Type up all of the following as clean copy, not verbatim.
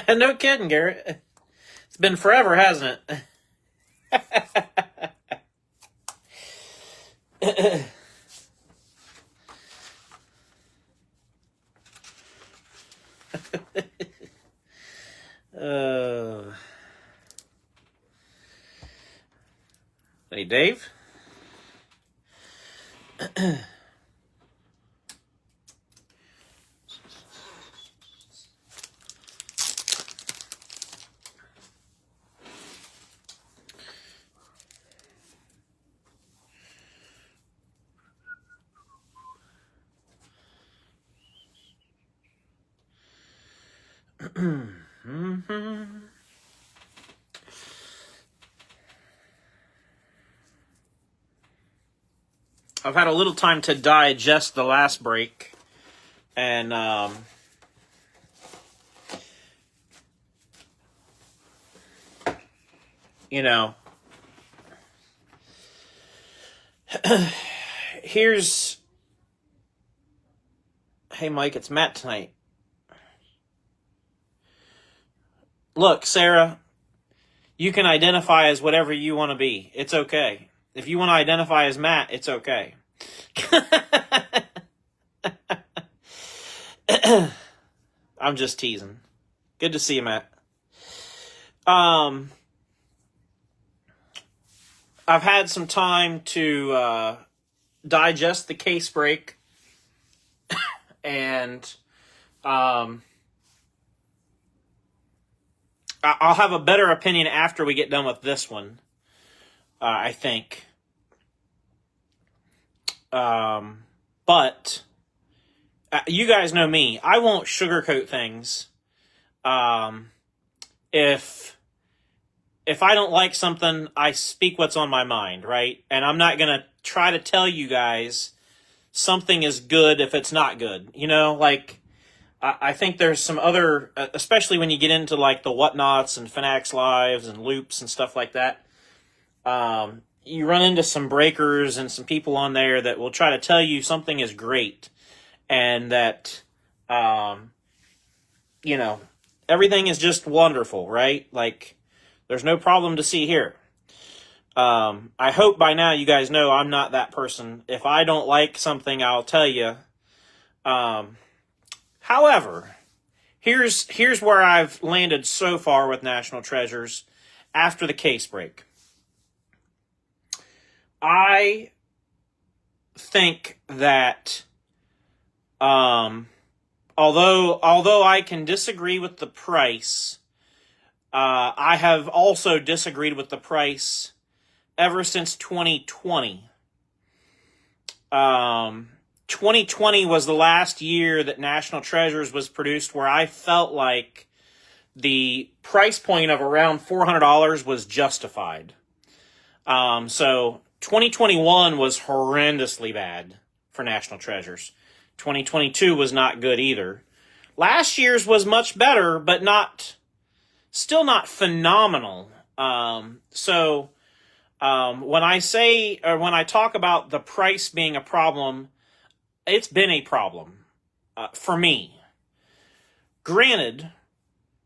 No kidding, Garrett. It's been forever, hasn't it? Hey, Dave. I've had a little time to digest the last break, and you know, here's, hey Mike, it's Matt tonight. Look, Sarah, you can identify as whatever you want to be. It's okay. If you want to identify as Matt, it's okay. I'm just teasing. Good to see you, Matt. I've had some time to digest the case break, and I'll have a better opinion after we get done with this one, I think. But you guys know me. I won't sugarcoat things. If I don't like something, I speak what's on my mind, right? And I'm not going to try to tell you guys something is good if it's not good. You know, like, I think there's some other, especially when you get into like the whatnots and Fanatics Lives and loops and stuff like that, you run into some breakers and some people on there that will try to tell you something is great and that, you know, everything is just wonderful, right? Like, there's no problem to see here. I hope by now you guys know I'm not that person. If I don't like something, I'll tell you. However, here's where I've landed so far with National Treasures after the case break. I think that although I can disagree with the price, I have also disagreed with the price ever since 2020. 2020 was the last year that National Treasures was produced where I felt like the price point of around $400 was justified. So 2021 was horrendously bad for National Treasures. 2022 was not good either. Last year's was much better, but still not phenomenal. When I talk about the price being a problem, it's been a problem for me. Granted,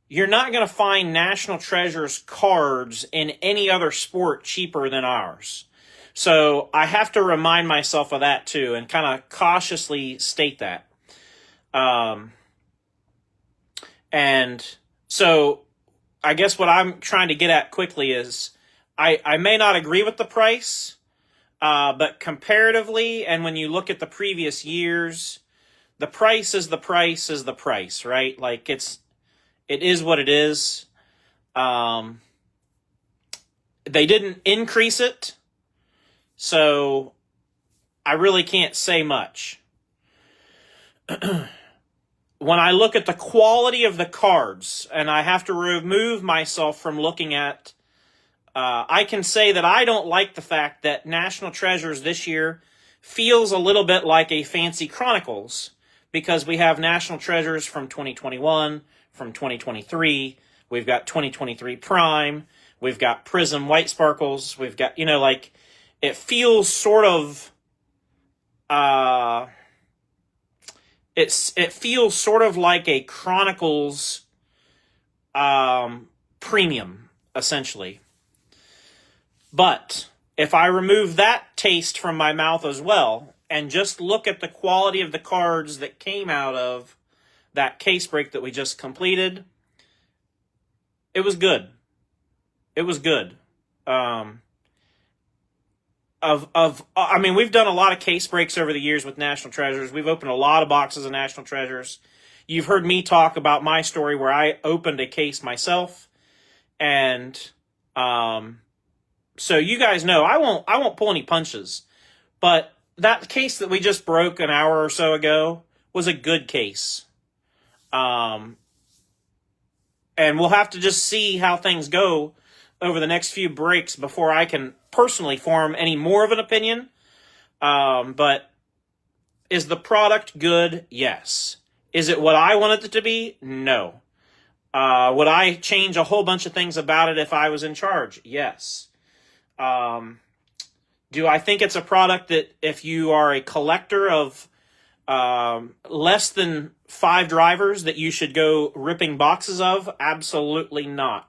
you're not going to find National Treasures cards in any other sport cheaper than ours. So I have to remind myself of that too and kind of cautiously state that. And so I guess what I'm trying to get at quickly is I may not agree with the price, but comparatively, and when you look at the previous years, the price is the price is the price, right? Like it is what it is. They didn't increase it, so I really can't say much. When I look at the quality of the cards, and I have to remove myself from looking at I can say that I don't like the fact that National Treasures this year feels a little bit like a fancy Chronicles, because we have National Treasures from 2021, from 2023, we've got 2023 Prime, we've got Prism White Sparkles, we've got, like, it feels sort of, it feels sort of like a Chronicles premium, essentially. But if I remove that taste from my mouth as well, and just look at the quality of the cards that came out of that case break that we just completed, it was good. It was good. I mean, we've done a lot of case breaks over the years with National Treasures. We've opened a lot of boxes of National Treasures. You've heard me talk about my story where I opened a case myself, and so you guys know I won't pull any punches. But that case that we just broke an hour or so ago was a good case. And we'll have to just see how things go over the next few breaks before I can personally form any more of an opinion. But is the product good? Yes. Is it what I wanted it to be? No. Would I change a whole bunch of things about it if I was in charge? Yes. Do I think it's a product that if you are a collector of less than 5 drivers that you should go ripping boxes of? Absolutely not.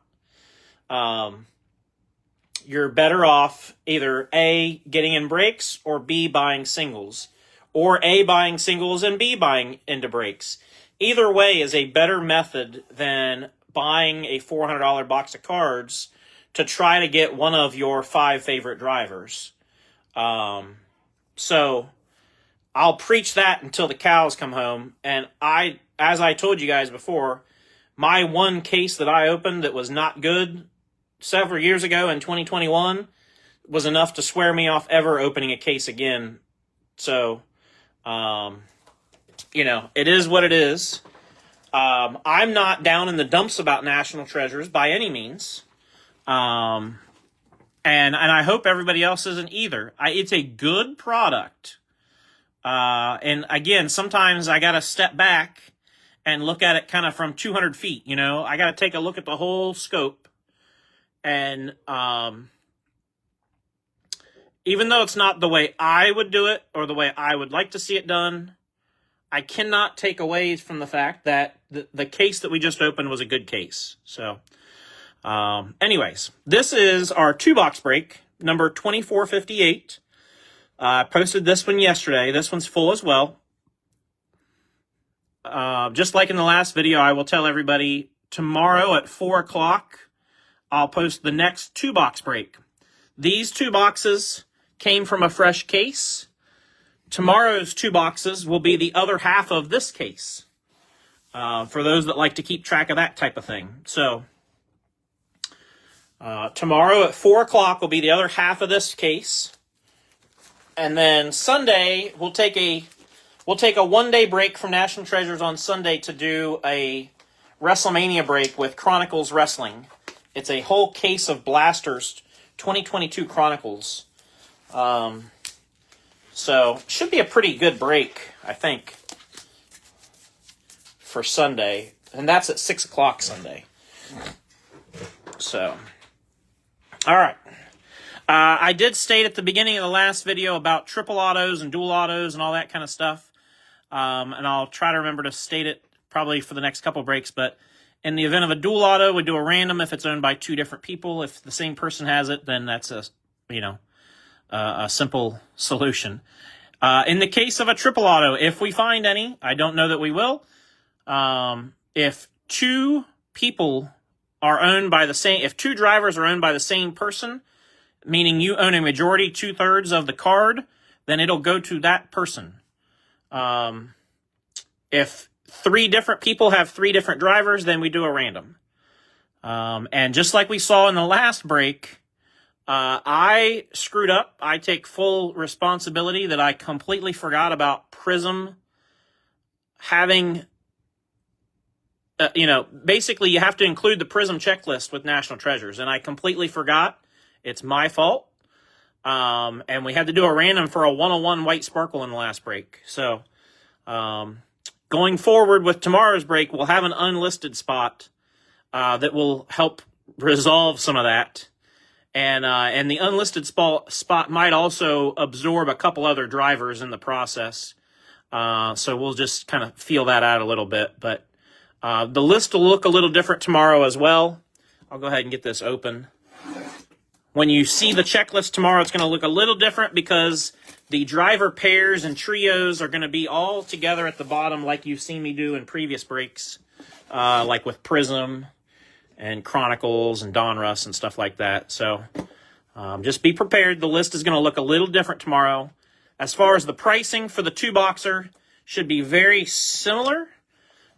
You're better off either A, getting in breaks, or B, buying singles. Or A, buying singles and B, buying into breaks. Either way is a better method than buying a $400 box of cards to try to get one of your 5 favorite drivers. So I'll preach that until the cows come home. And as I told you guys before, my one case that I opened that was not good several years ago in 2021 was enough to swear me off ever opening a case again. So, it is what it is. I'm not down in the dumps about National Treasures by any means. And I hope everybody else isn't either. It's a good product. And again, sometimes I got to step back and look at it kind of from 200 feet. I got to take a look at the whole scope. And even though it's not the way I would do it or the way I would like to see it done, I cannot take away from the fact that the case that we just opened was a good case. So, anyways, this is our 2-box break, number 2458. I posted this one yesterday. This one's full as well. Just like in the last video, I will tell everybody tomorrow at 4 o'clock, I'll post the next 2-box break. These 2 boxes came from a fresh case. Tomorrow's 2 boxes will be the other half of this case. For those that like to keep track of that type of thing. So, tomorrow at 4 o'clock will be the other half of this case. And then Sunday, we'll take a 1-day break from National Treasures on Sunday to do a WrestleMania break with Chronicles Wrestling. It's a whole case of blasters, 2022 Chronicles. So, should be a pretty good break, I think, for Sunday. And that's at 6 o'clock Sunday. So, all right. I did state at the beginning of the last video about triple autos and dual autos and all that kind of stuff. And I'll try to remember to state it probably for the next couple breaks. But in the event of a dual auto, we do a random if it's owned by 2 different people. If the same person has it, then that's a simple solution. In the case of a triple auto, if we find any, I don't know that we will. If 2 people are owned by the same, if 2 drivers are owned by the same person, meaning you own a majority, 2/3 of the card, then it'll go to that person. If 3 different people have 3 different drivers, then we do a random. And just like we saw in the last break, I screwed up. I take full responsibility that I completely forgot about Prism having, basically you have to include the Prism checklist with National Treasures, and I completely forgot. It's my fault. And we had to do a random for a 101 white sparkle in the last break. So, going forward with tomorrow's break, we'll have an unlisted spot that will help resolve some of that. And the unlisted spot might also absorb a couple other drivers in the process. So we'll just kind of feel that out a little bit. But the list will look a little different tomorrow as well. I'll go ahead and get this open. When you see the checklist tomorrow, it's going to look a little different because the driver pairs and trios are going to be all together at the bottom like you've seen me do in previous breaks, like with Prism and Chronicles and Donruss and stuff like that. So just be prepared. The list is going to look a little different tomorrow. As far as the pricing for the 2-boxer, should be very similar,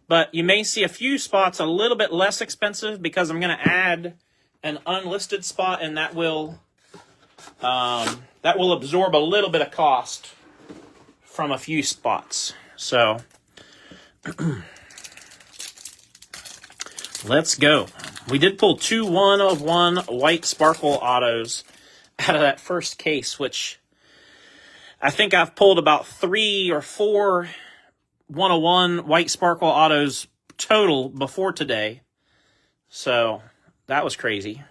but you may see a few spots a little bit less expensive because I'm going to add an unlisted spot, and that will absorb a little bit of cost from a few spots. So let's go. We did pull 2 1-of-1 white sparkle autos out of that first case, which I think I've pulled about 3 or 4 1-of-1 white sparkle autos total before today. So that was crazy.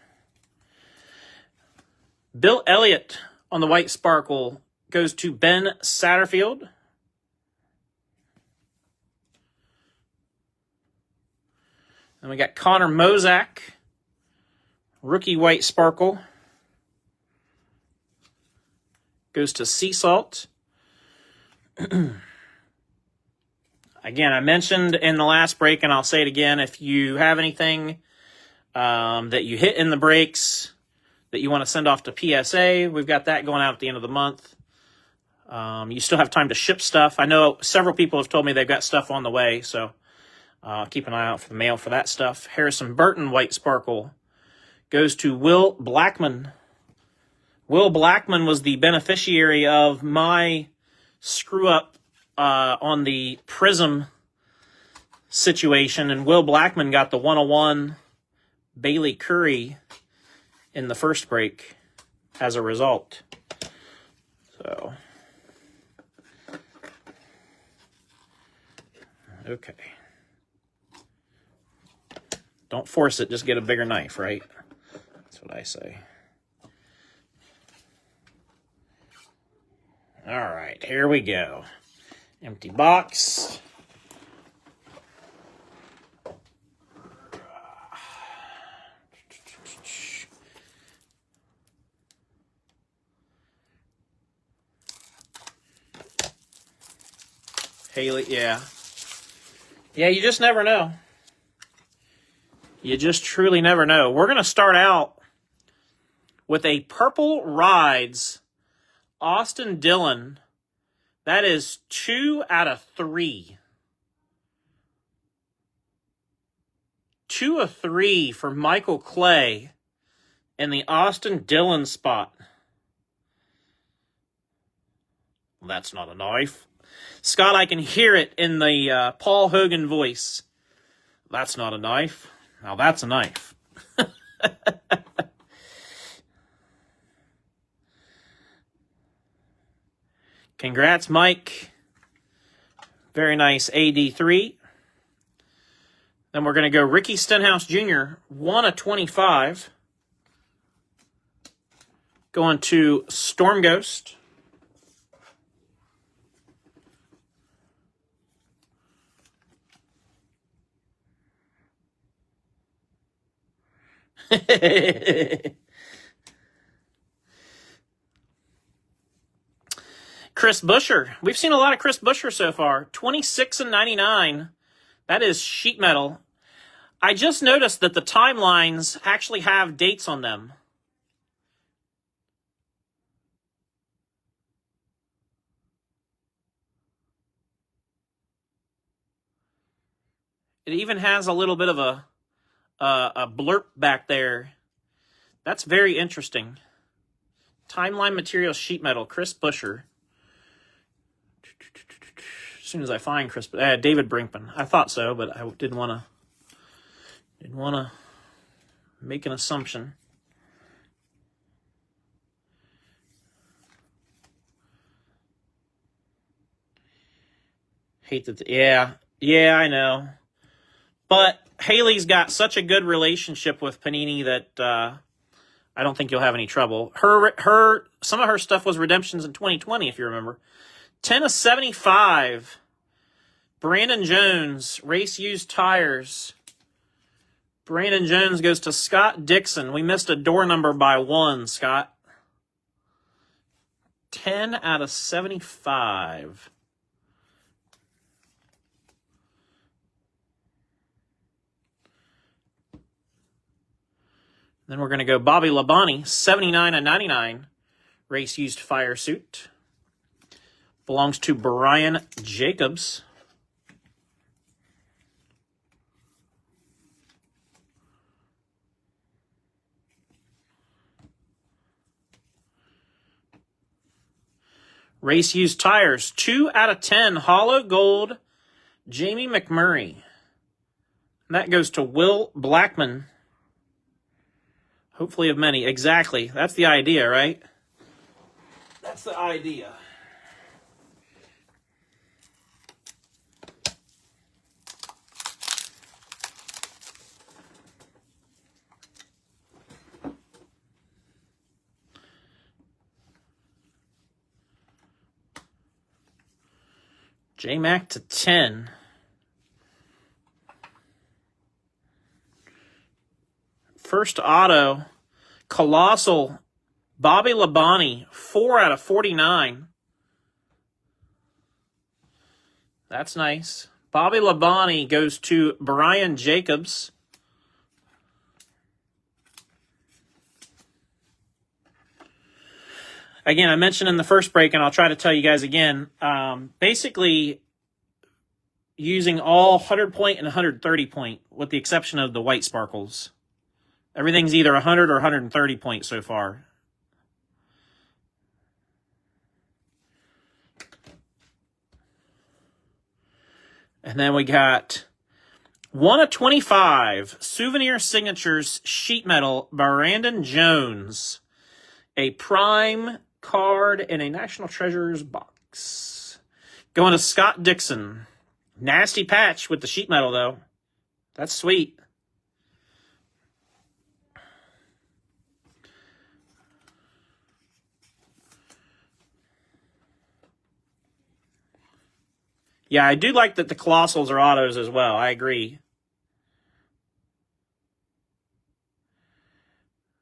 Bill Elliott on the white sparkle goes to Ben Satterfield. And we got Connor Mozak, rookie white sparkle, goes to Sea Salt. Again, I mentioned in the last break, and I'll say it again, if you have anything that you hit in the breaks that you want to send off to PSA, we've got that going out at the end of the month. You still have time to ship stuff. I know several people have told me they've got stuff on the way, so keep an eye out for the mail for that stuff. Harrison Burton white sparkle goes to Will Blackman. Will Blackman was the beneficiary of my screw-up on the Prism situation, and Will Blackman got the 101 Bailey Curry in the first break as a result. So, okay. Don't force it, just get a bigger knife, right? That's what I say. All right, here we go. Empty box. Haley, yeah. Yeah, you just never know. You just truly never know. We're going to start out with a Purple Rides Austin Dillon. That is 2 out of 3. 2 of 3 for Michael Clay in the Austin Dillon spot. Well, that's not a knife. Scott, I can hear it in the Paul Hogan voice. That's not a knife. Now that's a knife. Congrats, Mike. Very nice AD3. Then we're going to go Ricky Stenhouse Jr., 1 of 25. Going to Storm Ghost. Chris Buescher. We've seen a lot of Chris Buescher so far. 26 and 99. That is sheet metal. I just noticed that the timelines actually have dates on them. It even has a little bit of a blurb back there. That's very interesting. Timeline Materials sheet metal, Chris Buescher. As soon as I find David Brinkman. I thought so, but I didn't want to make an assumption. Hate that. Yeah, I know. But Haley's got such a good relationship with Panini that I don't think you'll have any trouble. Some of her stuff was redemptions in 2020, if you remember. 10/75. Brandon Jones, race used tires. Brandon Jones goes to Scott Dixon. We missed a door number by 1, Scott. 10/75. Then we're going to go Bobby Labonte, 79/99. Race used fire suit. Belongs to Brian Jacobs. Race used tires, 2/10, hollow gold, Jamie McMurray. And that goes to Will Blackman. Hopefully of many. Exactly. That's the idea, right? That's the idea. J-Mac to 10. First auto, Colossal, Bobby Labonte, 4/49. That's nice. Bobby Labonte goes to Brian Jacobs. Again, I mentioned in the first break, and I'll try to tell you guys again, basically using all 100 point and 130 point, with the exception of the white sparkles. Everything's either 100 or 130 point so far. And then we got 1/25, Souvenir Signatures Sheet Metal, Brandon Jones. A prime card in a National Treasures box. Going to Scott Dixon. Nasty patch with the sheet metal, though. That's sweet. Yeah, I do like that the Colossals are autos as well. I agree.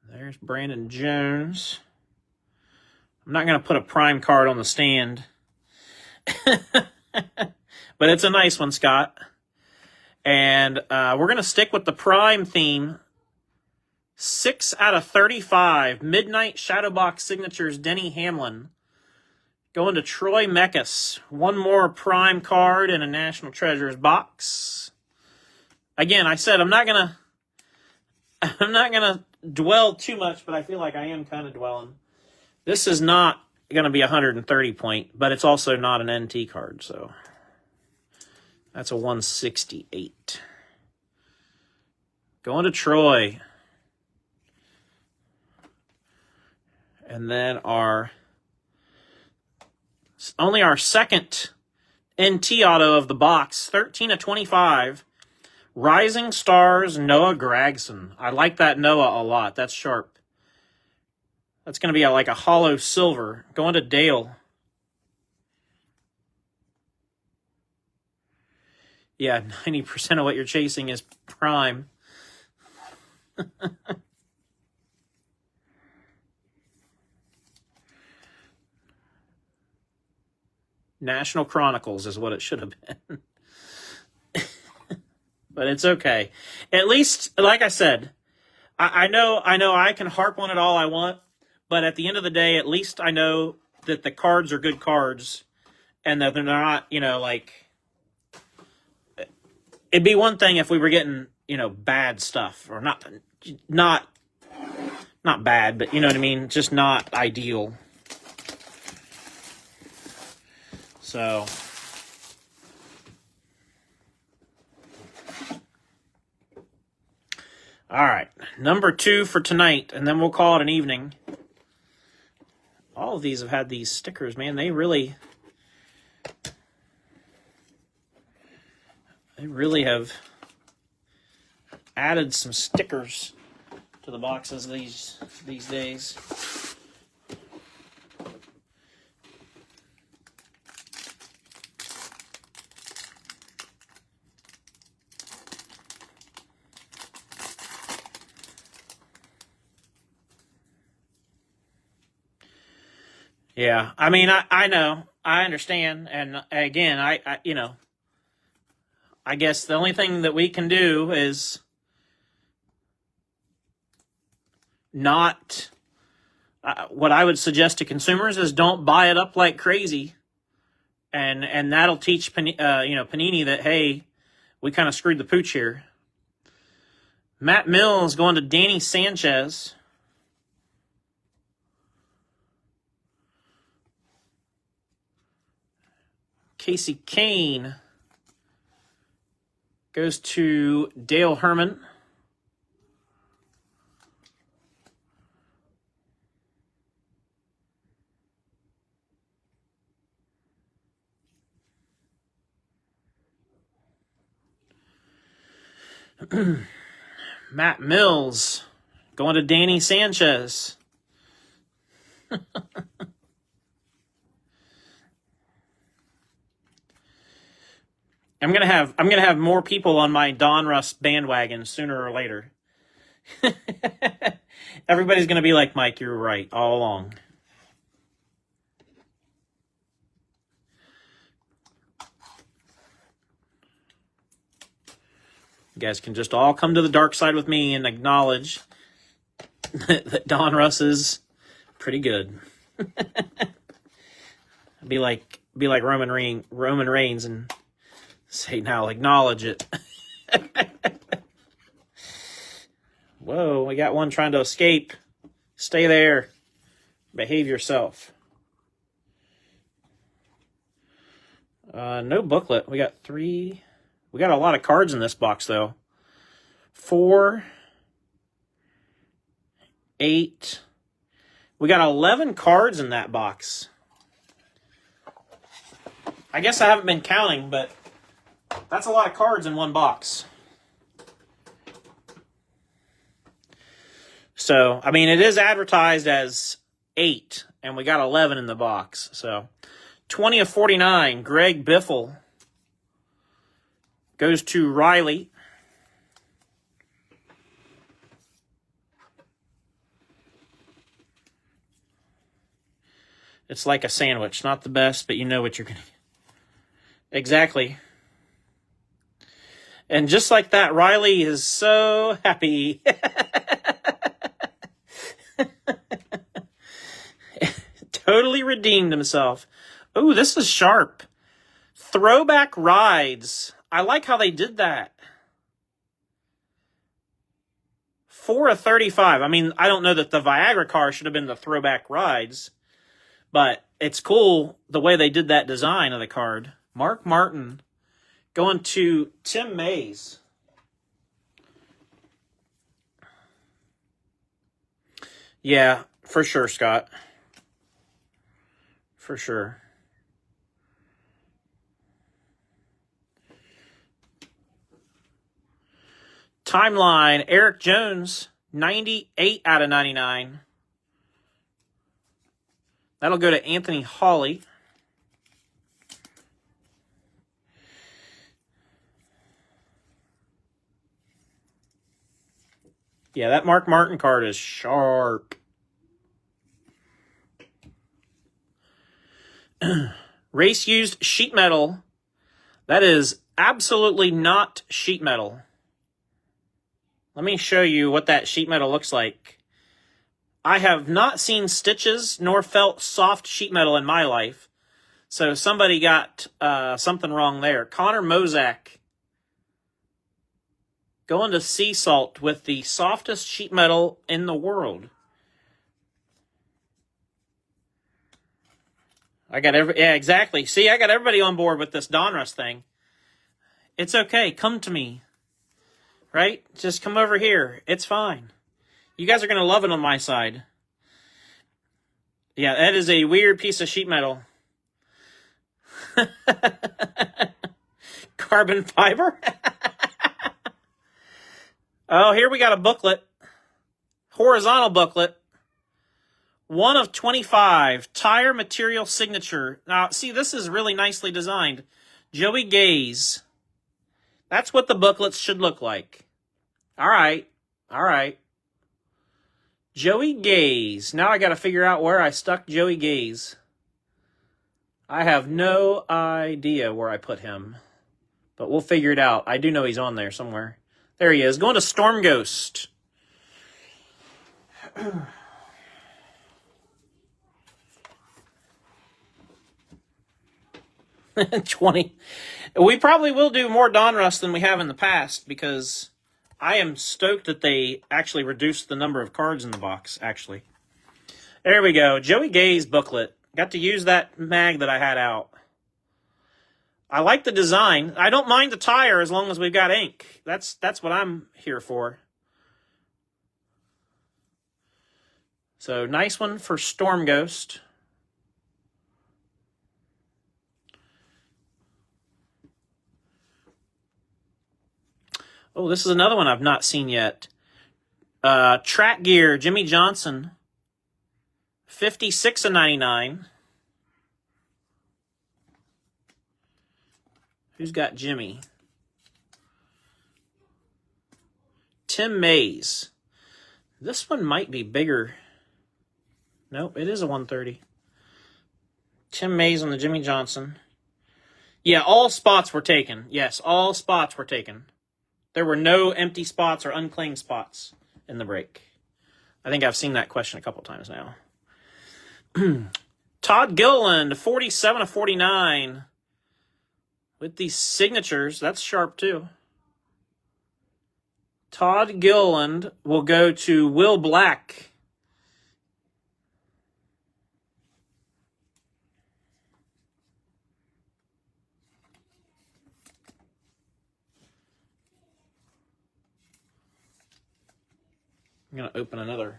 There's Brandon Jones. I'm not going to put a prime card on the stand. But it's a nice one, Scott. And we're going to stick with the prime theme. 6/35. Midnight Shadowbox Signatures, Denny Hamlin. Going to Troy Mekis. One more prime card in a National Treasures box. Again, I said I'm not gonna dwell too much, but I feel like I am kind of dwelling. This is not going to be 130 point, but it's also not an NT card, so that's a 168. Going to Troy. And then only our second NT auto of the box, 13/25. Rising Stars, Noah Gragson. I like that Noah a lot. That's sharp. That's going to be like a hollow silver. Going to Dale. Yeah, 90% of what you're chasing is prime. National Chronicles is what it should have been. But it's okay. At least, like I said, I know I can harp on it all I want, but at the end of the day, at least I know that the cards are good cards and that they're not, like, it'd be one thing if we were getting, bad stuff, or not bad, but you know what I mean? Just not ideal. So, all right, number 2 for tonight, and then we'll call it an evening. All of these have had these stickers, man. They really... really have added some stickers to the boxes these days. Yeah, I mean, I know, I understand, and again, I you know, I guess the only thing that we can do is not. What I would suggest to consumers is don't buy it up like crazy, and that'll teach Panini that, hey, we kind of screwed the pooch here. Matt Mills going to Danny Sanchez. Casey Kane goes to Dale Herman. Matt Mills going to Danny Sanchez. I'm gonna have more people on my Donruss bandwagon sooner or later. Everybody's gonna be like, Mike, you're right all along. You guys can just all come to the dark side with me and acknowledge that Donruss is pretty good. Be like Roman Reigns and say, now acknowledge it. Whoa, we got one trying to escape. Stay there. Behave yourself. No booklet. We got 3. We got a lot of cards in this box, though. 4, 8. We got 11 cards in that box. I guess I haven't been counting, but that's a lot of cards in one box. So, I mean, it is advertised as 8, and we got 11 in the box. So, 20 of 49, Greg Biffle goes to Riley. It's like a sandwich. Not the best, but you know what you're going to get. Exactly. And just like that, Riley is so happy. Totally redeemed himself. Oh, this is sharp. Throwback rides. I like how they did that. 4 of 35. I mean, I don't know that the Viagra car should have been the throwback rides, but it's cool the way they did that design of the card. Mark Martin going to Tim Mays. Yeah, for sure, Scott. For sure. Timeline, Eric Jones, 98 out of 99. That'll go to Anthony Hawley. Yeah, that Mark Martin card is sharp. Race used sheet metal. That is absolutely not sheet metal. Let me show you what that sheet metal looks like. I have not seen stitches nor felt soft sheet metal in my life. So somebody got something wrong there. Connor Mozak going to Sea Salt with the softest sheet metal in the world. Yeah, exactly. See, I got everybody on board with this Donruss thing. It's okay. Come to me. Right? Just come over here. It's fine. You guys are going to love it on my side. Yeah, that is a weird piece of sheet metal. Carbon fiber. Oh, here we got a booklet. Horizontal booklet. 1 of 25. Tire material signature. Now, see, this is really nicely designed. Joey Gaze. That's what the booklets should look like. All right. All right. Joey Gaze. Now I got to figure out where I stuck Joey Gaze. I have no idea where I put him. But we'll figure it out. I do know he's on there somewhere. There he is. Going to Storm Ghost. 20. We probably will do more Donruss than we have in the past because I am stoked that they actually reduced the number of cards in the box, actually. There we go. Joey Gaze booklet. Got to use that mag that I had out. I like the design. I don't mind the tire as long as we've got ink. That's what I'm here for. So, nice one for Storm Ghost. Oh, this is another one I've not seen yet. Track Gear, Jimmy Johnson. 56 of 99. Who's got Jimmy? Tim Mays. This one might be bigger. Nope, it is a 130. Tim Mays on the Jimmy Johnson. Yeah, all spots were taken. Yes, all spots were taken. There were no empty spots or unclaimed spots in the break. I think I've seen that question a couple times now. Todd Gilliland, 47 of 49. With these signatures, that's sharp too. Todd Gilliland will go to Will Black. I'm gonna open another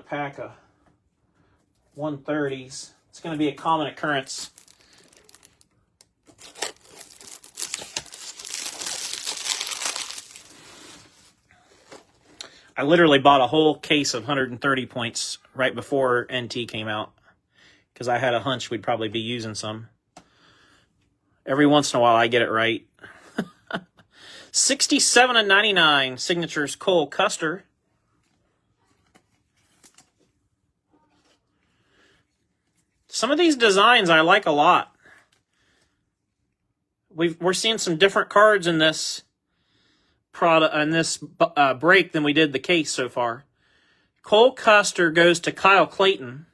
pack of 130s. It's gonna be a common occurrence. I literally bought a whole case of 130 points right before NT came out because I had a hunch we'd probably be using some. Every once in a while I get it right. 67 of 99, signatures Cole Custer. Some of these designs I like a lot. We're seeing some different cards in this product in this break than we did the case so far. Cole Custer goes to Kyle Clayton.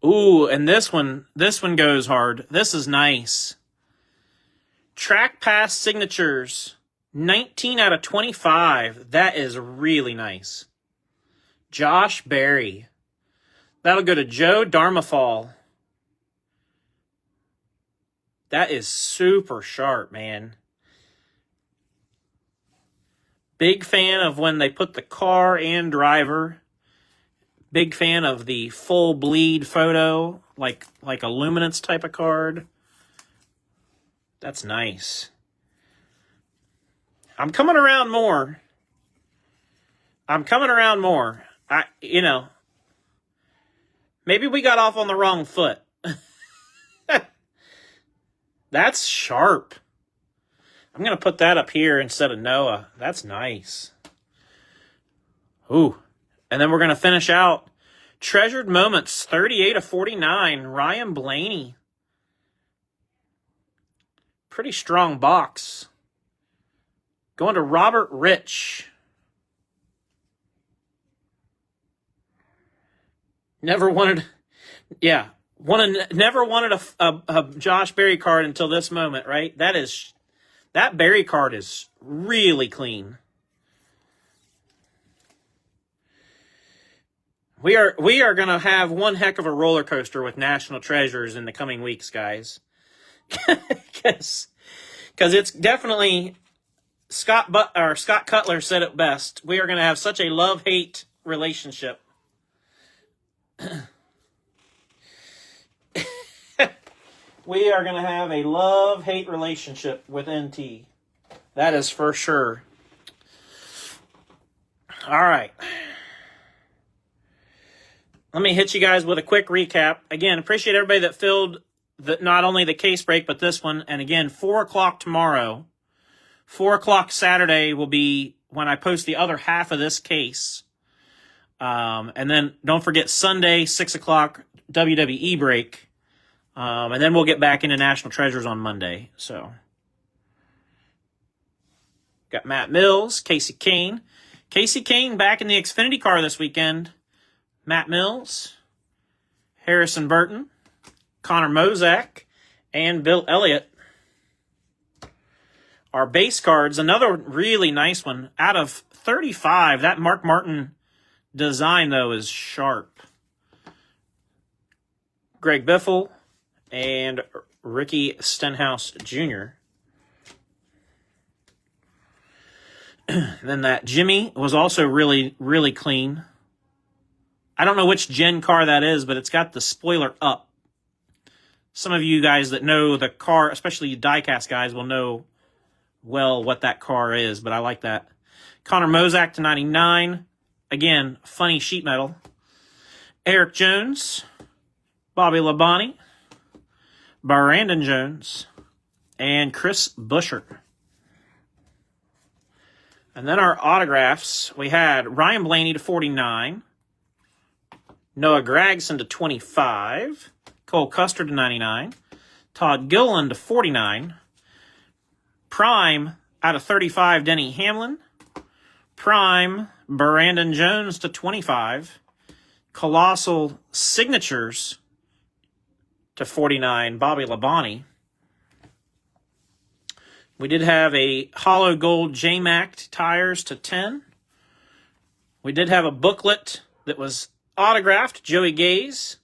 Ooh, and this one goes hard. This is nice. Track Pass signatures, 19 out of 25. That is really nice. Josh Berry. That'll go to Joe Darmafall. That is super sharp, man. Big fan of when they put the car and driver. Big fan of the full bleed photo, like a luminance type of card. That's nice. I'm coming around more. Maybe we got off on the wrong foot. That's sharp. I'm going to put that up here instead of Noah. That's nice. Ooh. And then we're going to finish out Treasured Moments, 38 of 49, Ryan Blaney. Pretty strong box. Going to Robert Rich. Never wanted a Josh Berry card until this moment, right? That Berry card is really clean. We are going to have one heck of a roller coaster with National Treasures in the coming weeks, guys. Because it's definitely Scott Cutler said it best. We are going to have such a love-hate relationship. we are going to have a love-hate relationship with NT. That is for sure. All right. Let me hit you guys with a quick recap. Again, appreciate everybody that filled not only the case break, but this one. And again, 4 o'clock tomorrow. 4 o'clock Saturday will be when I post the other half of this case. And then don't forget Sunday, 6 o'clock, WWE break. And then we'll get back into National Treasures on Monday. So, got Matt Mills, Casey Kane. Casey Kane back in the Xfinity car this weekend. Matt Mills, Harrison Burton, Connor Mozak, and Bill Elliott. Our base cards, another really nice one. Out of 35, that Mark Martin design, though, is sharp. Greg Biffle and Ricky Stenhouse Jr. Then that Jimmy was also really, really clean. I don't know which gen car that is, but it's got the spoiler up. Some of you guys that know the car, especially you diecast guys, will know well what that car is, but I like that. Connor Mozak to 99. Again, funny sheet metal. Eric Jones, Bobby Labonte, Brandon Jones, and Chris Buescher. And then our autographs, we had Ryan Blaney to 49, Noah Gragson to 25, Cole Custer to 99, Todd Gilliland to 49, Prime out of 35, Denny Hamlin, Prime, Brandon Jones to 25, Colossal Signatures to 49, Bobby Labonte. We did have a hollow gold J-Mac tires to 10. We did have a booklet that was autographed, Joey Gaze.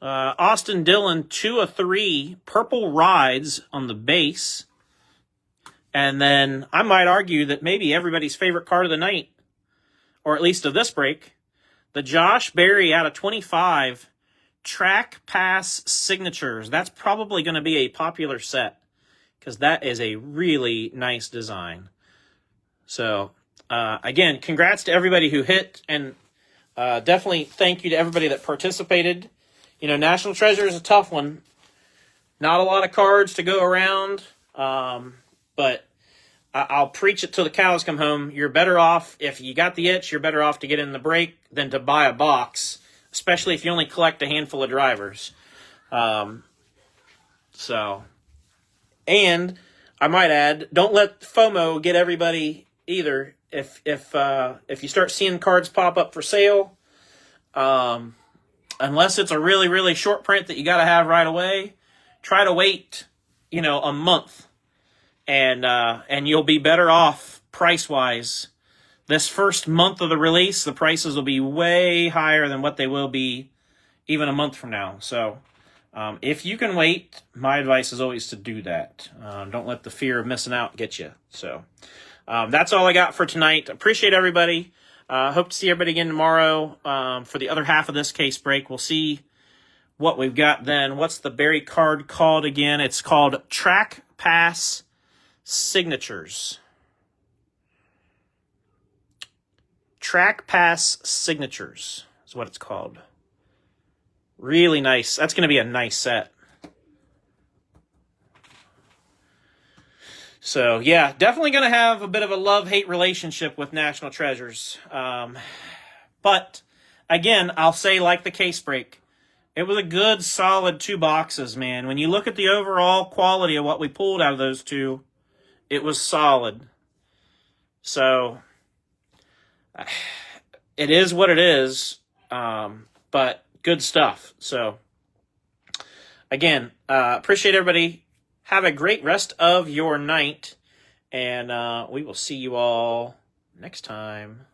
Austin Dillon, 2 of 3, purple rides on the base. And then I might argue that maybe everybody's favorite card of the night, or at least of this break, the Josh Berry out of 25, Track Pass Signatures. That's probably going to be a popular set because that is a really nice design. So, again, congrats to everybody who hit, and definitely thank you to everybody that participated. You know, National Treasure is a tough one. Not a lot of cards to go around, but I'll preach it till the cows come home. You're better off, if you got the itch, you're better off to get in the break than to buy a box, especially if you only collect a handful of drivers. And I might add, don't let FOMO get everybody either. If you start seeing cards pop up for sale, unless it's a really, really short print that you got to have right away, try to wait, a month, and you'll be better off price-wise. This first month of the release, the prices will be way higher than what they will be even a month from now. So if you can wait, my advice is always to do that. Don't let the fear of missing out get you. So that's all I got for tonight. Appreciate everybody. Hope to see everybody again tomorrow for the other half of this case break. We'll see what we've got then. What's the Barry card called again? It's called Track Pass Signatures. Track Pass Signatures is what it's called. Really nice. That's going to be a nice set. So, yeah, definitely going to have a bit of a love-hate relationship with National Treasures. But, again, I'll say like the case break, it was a good, solid 2 boxes, man. When you look at the overall quality of what we pulled out of those 2, it was solid. So, it is what it is, but good stuff. So, again, appreciate everybody. Have a great rest of your night, and we will see you all next time.